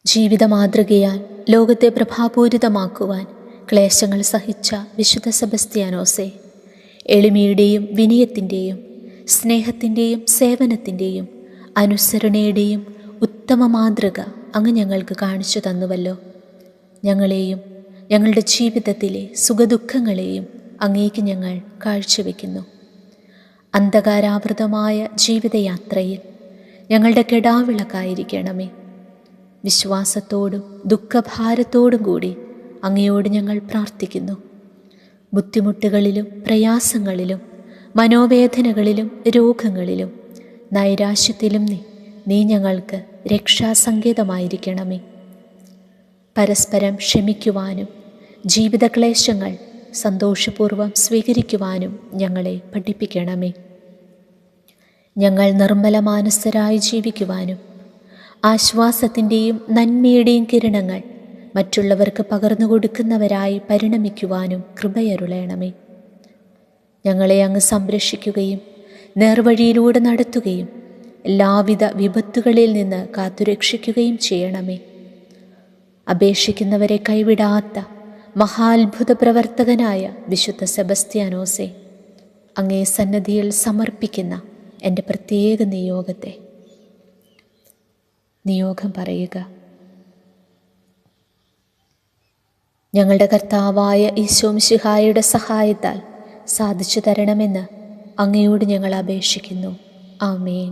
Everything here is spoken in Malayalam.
ജീവിത മാതൃകയാൽ ലോകത്തെ പ്രഭാപൂരിതമാക്കുവാൻ ക്ലേശങ്ങൾ സഹിച്ച വിശുദ്ധ സെബസ്ത്യാനോസെ, എളിമയുടെയും വിനയത്തിൻ്റെയും സ്നേഹത്തിൻ്റെയും സേവനത്തിൻ്റെയും അനുസരണയുടെയും ഉത്തമ മാതൃക അങ്ങ് ഞങ്ങൾക്ക് കാണിച്ചു തന്നുവല്ലോ. ഞങ്ങളെയും ഞങ്ങളുടെ ജീവിതത്തിലെ സുഖദുഃഖങ്ങളെയും അങ്ങേക്ക് ഞങ്ങൾ കാഴ്ചവെക്കുന്നു. അന്ധകാരാവൃതമായ ജീവിതയാത്രയിൽ ഞങ്ങളുടെ കെടാവിളക്കായിരിക്കണമേ. വിശ്വാസത്തോടും ദുഃഖഭാരത്തോടും കൂടി അങ്ങയോട് ഞങ്ങൾ പ്രാർത്ഥിക്കുന്നു. ബുദ്ധിമുട്ടുകളിലും പ്രയാസങ്ങളിലും മനോവേദനകളിലും രോഗങ്ങളിലും നൈരാശ്യത്തിലും നീ ഞങ്ങൾക്ക് രക്ഷാസങ്കേതമായിരിക്കണമേ. പരസ്പരം ക്ഷമിക്കുവാനും ജീവിതക്ലേശങ്ങൾ സന്തോഷപൂർവ്വം സ്വീകരിക്കുവാനും ഞങ്ങളെ പഠിപ്പിക്കണമേ. ഞങ്ങൾ നിർമ്മലമാനസരായി ജീവിക്കുവാനും ആശ്വാസത്തിൻ്റെയും നന്മയുടെയും കിരണങ്ങൾ മറ്റുള്ളവർക്ക് പകർന്നു കൊടുക്കുന്നവരായി പരിണമിക്കുവാനും കൃപയരുളയണമേ. ഞങ്ങളെ അങ്ങ് സംരക്ഷിക്കുകയും നേർവഴിയിലൂടെ നടത്തുകയും എല്ലാവിധ വിപത്തുകളിൽ നിന്ന് കാത്തുരക്ഷിക്കുകയും ചെയ്യണമേ. അപേക്ഷിക്കുന്നവരെ കൈവിടാത്ത മഹാത്ഭുത പ്രവർത്തകനായ വിശുദ്ധ സെബസ്ത്യാനോസെ, അങ്ങേ സന്നദ്ധിയിൽ സമർപ്പിക്കുന്ന എൻ്റെ പ്രത്യേക നിയോഗം പറയുക. ഞങ്ങളുടെ കർത്താവായ ഈശോ മിശിഹായുടെ സഹായത്താൽ സാധിച്ചു തരണമെന്ന് അങ്ങയോട് ഞങ്ങൾ അപേക്ഷിക്കുന്നു. ആമേൻ.